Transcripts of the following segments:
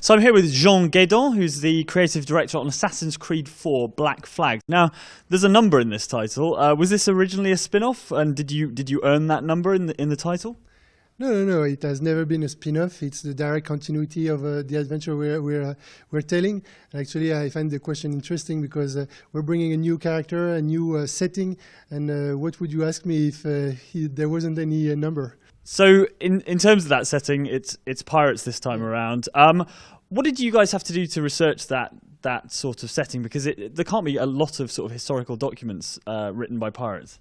So I'm here with Guesdon, who's the creative director on Assassin's Creed 4 Black Flag. Now, there's a number in this title. Was this originally a spin-off, and did you earn that number in the title? No. It has never been a spin-off. It's the direct continuity of the adventure we're telling. And actually, I find the question interesting because we're bringing a new character, a new setting. And what would you ask me if there wasn't any number? So, in terms of that setting, it's pirates this time around. What did you guys have to do to research that sort of setting? Because there can't be a lot of sort of historical documents written by pirates.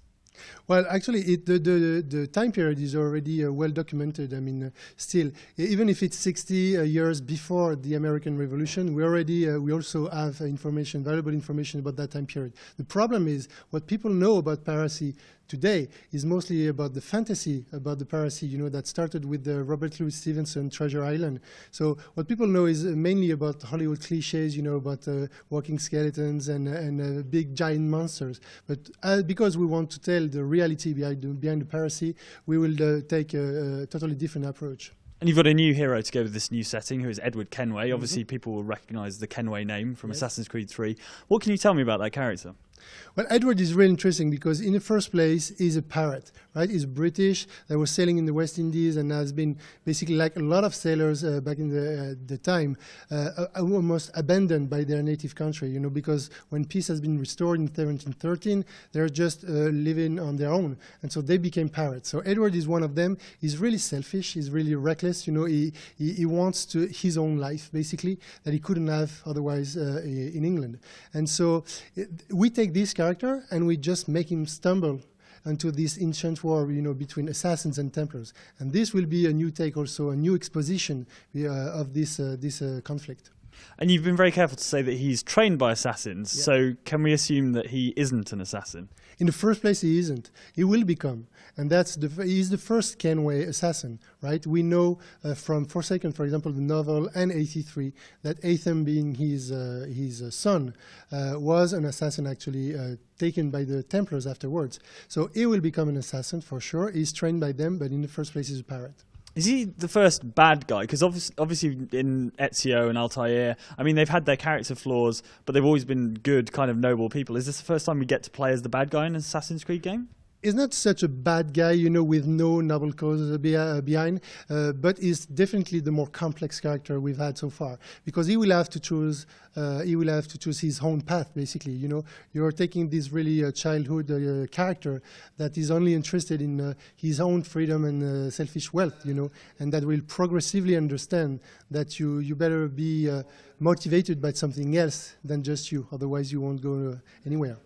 Well, actually, the time period is already well documented. I mean, still, even if it's 60 years before the American Revolution, we also have valuable information about that time period. The problem is what people know about piracy today is mostly about the fantasy about the piracy, that started with the Robert Louis Stevenson Treasure Island. So what people know is mainly about Hollywood cliches, about walking skeletons and big giant monsters. But because we want to tell the reality behind the piracy, we will take a totally different approach. And you've got a new hero to go with this new setting, who is Edward Kenway. Obviously, people will recognise the Kenway name from Assassin's Creed 3. What can you tell me about that character? Well, Edward is really interesting because in the first place, he's a pirate, right? He's British, that was sailing in the West Indies and has been basically, like a lot of sailors back in the time, almost abandoned by their native country, because when peace has been restored in 1713, they're just living on their own. And so they became pirates. So Edward is one of them. He's really selfish. He's really reckless. He wants his own life, basically, that he couldn't have otherwise in England. And so we take this character and we just make him stumble into this ancient war, between assassins and Templars. And this will be a new take, also a new exposition of this conflict. And you've been very careful to say that he's trained by assassins. Yeah. So can we assume that he isn't an assassin? In the first place, he isn't. He will become. And he's the first Kenway assassin, right? We know from Forsaken, for example, the novel, and 83, that Atham, being his son, was an assassin actually taken by the Templars afterwards. So he will become an assassin for sure. He's trained by them, but in the first place, he's a pirate. Is he the first bad guy? Because obviously in Ezio and Altair, I mean, they've had their character flaws, but they've always been good, kind of noble people. Is this the first time we get to play as the bad guy in an Assassin's Creed game? He's not such a bad guy, with no noble cause behind, but he's definitely the more complex character we've had so far, because he will have to choose. His own path, basically. You're taking this really childhood character that is only interested in his own freedom and selfish wealth, and that will progressively understand that you better be motivated by something else than just you, otherwise you won't go anywhere.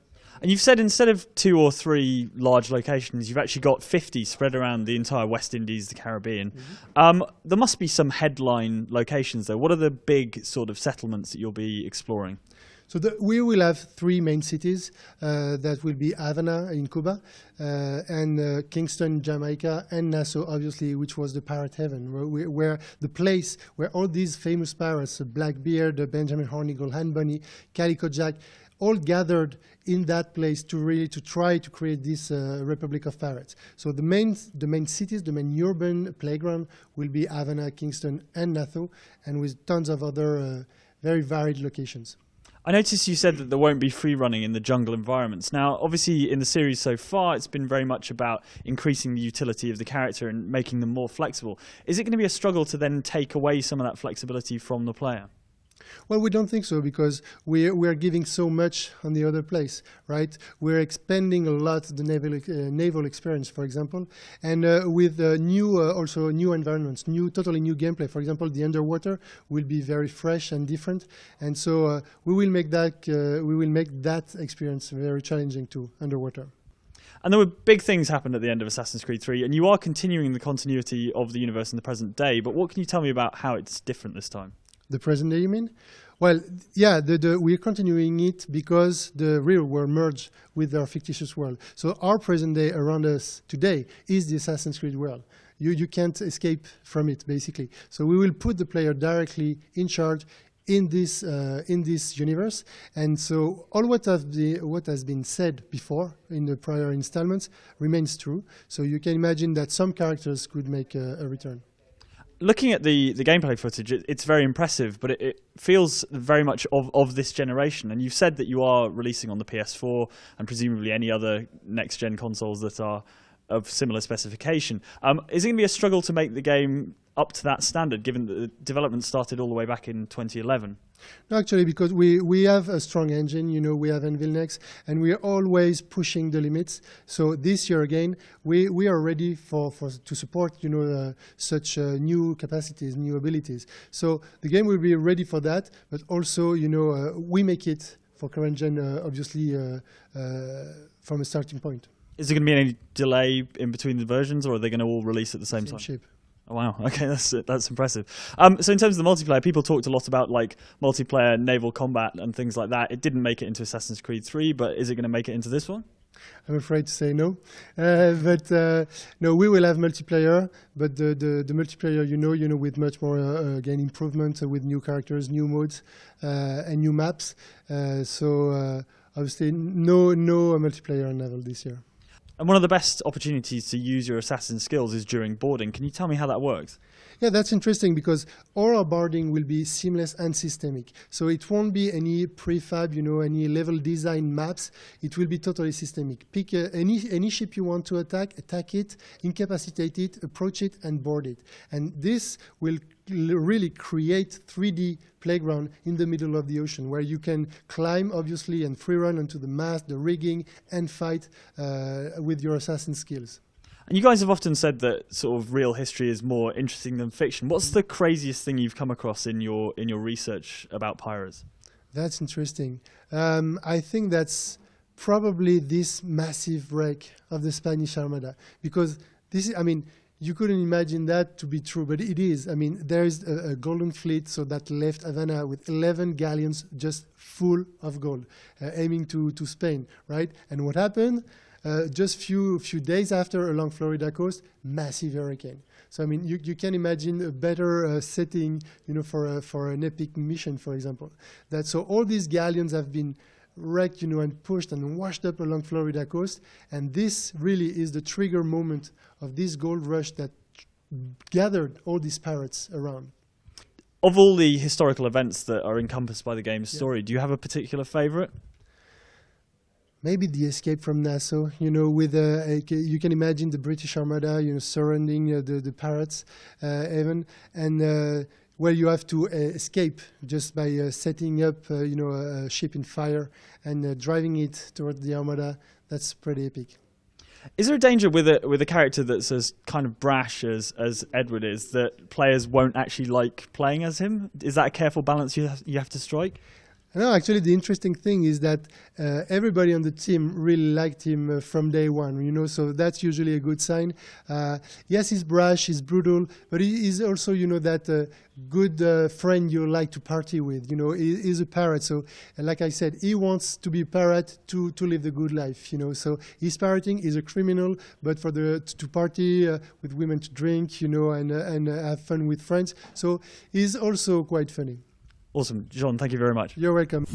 And you've said instead of 2 or 3 large locations, you've actually got 50 spread around the entire West Indies, the Caribbean. Mm-hmm. There must be some headline locations, though. What are the big sort of settlements that you'll be exploring? So we will have 3 main cities that will be Havana in Cuba, and Kingston, Jamaica, and Nassau, obviously, which was the pirate heaven, where the place where all these famous pirates, Blackbeard, Benjamin Hornigold, Han Bunny, Calico Jack, all gathered in that place to try to create this Republic of Pirates. So the main cities, the main urban playground will be Havana, Kingston, and Nassau, and with tons of other very varied locations. I noticed you said that there won't be free running in the jungle environments. Now, obviously, in the series so far, it's been very much about increasing the utility of the character and making them more flexible. Is it going to be a struggle to then take away some of that flexibility from the player? Well, we don't think so, because we're giving so much on the other place, right? We're expanding a lot the naval experience, for example, and with also new environments, totally new gameplay. For example, the underwater will be very fresh and different, and so we will make that experience very challenging too, underwater. And there were big things happened at the end of Assassin's Creed 3, and you are continuing the continuity of the universe in the present day, but what can you tell me about how it's different this time? The present day, you mean? Well, yeah, we're continuing it because the real world merged with our fictitious world. So our present day around us today is the Assassin's Creed world. You can't escape from it, basically. So we will put the player directly in charge in this universe. And so all what has been said before in the prior installments remains true. So you can imagine that some characters could make a return. Looking at the gameplay footage, it's very impressive, but it feels very much of this generation. And you've said that you are releasing on the PS4 and presumably any other next-gen consoles that are of similar specification. Is it going to be a struggle to make the game up to that standard, given that the development started all the way back in 2011? No, actually, because we have a strong engine, we have Anvil Next, and we are always pushing the limits. So this year again, we are ready to support, such new capacities, new abilities. So the game will be ready for that, but also, we make it for current gen, obviously, from a starting point. Is there going to be any delay in between the versions, or are they going to all release at the same time? Shape. Oh, wow. Okay, that's impressive. So in terms of the multiplayer, people talked a lot about like multiplayer naval combat and things like that. It didn't make it into Assassin's Creed 3, but is it going to make it into this one? I'm afraid to say no. But no, we will have multiplayer, but the multiplayer, with much more, again, improvement with new characters, new modes, and new maps. So obviously no multiplayer on naval this year. And one of the best opportunities to use your assassin skills is during boarding. Can you tell me how that works? Yeah, that's interesting because all our boarding will be seamless and systemic. So it won't be any prefab, any level design maps. It will be totally systemic. Pick any ship you want to attack it, incapacitate it, approach it, and board it. And this will really create 3D playground in the middle of the ocean where you can climb, obviously, and free run onto the mast, the rigging, and fight with your assassin skills. And you guys have often said that sort of real history is more interesting than fiction. What's the craziest thing you've come across in your research about pirates? That's interesting. I think that's probably this massive wreck of the Spanish Armada, because this is, you couldn't imagine that to be true, but it is. There is a golden fleet, so that left Havana with 11 galleons just full of gold, aiming to Spain, right? And what happened? Just few days after, along Florida coast, massive hurricane. So you can imagine a better setting, for an epic mission, for example. So all these galleons have been wrecked, and pushed and washed up along Florida coast, and this really is the trigger moment of this gold rush that gathered all these pirates around. Of all the historical events that are encompassed by the game's story, do you have a particular favourite? Maybe the escape from Nassau, with you can imagine the British Armada, surrounding the pirates, even, and where you have to escape just by setting up, a ship in fire and driving it towards the Armada. That's pretty epic. Is there a danger with a character that's as kind of brash as Edward is, that players won't actually like playing as him? Is that a careful balance you have to strike? No, actually, the interesting thing is that everybody on the team really liked him from day one, so that's usually a good sign. Yes, he's brash, he's brutal, but he's also, that good friend you like to party with. He's a parrot, so like I said, he wants to be a parrot to live the good life, so he's parroting, he's a criminal, but to party with women, to drink, and have fun with friends, so he's also quite funny. Awesome. Jean, thank you very much. You're welcome.